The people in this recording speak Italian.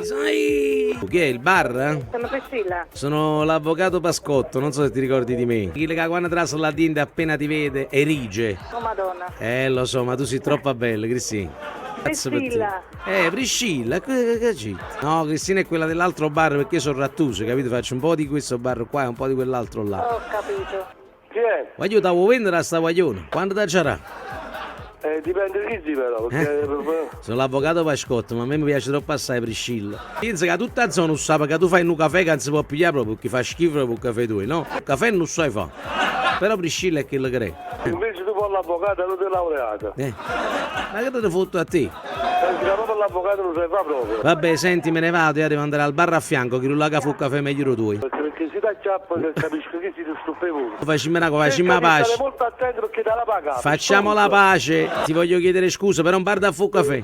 Sai? Chi è il bar? Sono Priscilla. Sono l'avvocato Pascotto, non so se ti ricordi di me. Chi che quando trasa la tinta appena ti vede erige. Oh Madonna. Lo so, ma tu sei troppo bella, Cristina. Cazzo per te. Priscilla. Priscilla, che c'è? No, Cristina è quella dell'altro bar perché io sono rattuso, capito? Faccio un po' di questo bar qua e un po' di quell'altro là. Ho capito. Chi è? Ma io devo vendere a sta guaglione, quando ti c'era? Dipende da chi però, perché... Sono l'avvocato Pascotto, ma a me mi piace troppo assai Priscilla. Pensa che tutta la zona non sa che tu fai un caffè che non si può pigliare proprio perché fa schifo per il caffè tuo, no? Il caffè non sai fa. Però Priscilla è quello che è. Invece tu vuoi l'avvocato e non sei laureato. Ma che te ne fotto a te? Perché proprio l'avvocato non sai fa proprio. Vabbè, senti, me ne vado, io devo andare al bar a fianco, che là che fu caffè meglio tuoi. Perché si dà ciappa che capisco che si stupefoni. Facciamo una cosa, facciamo la pace. Stai molto attento perché dà la paga. Facciamo la pace. Ti voglio chiedere scusa, però un bar da fu caffè.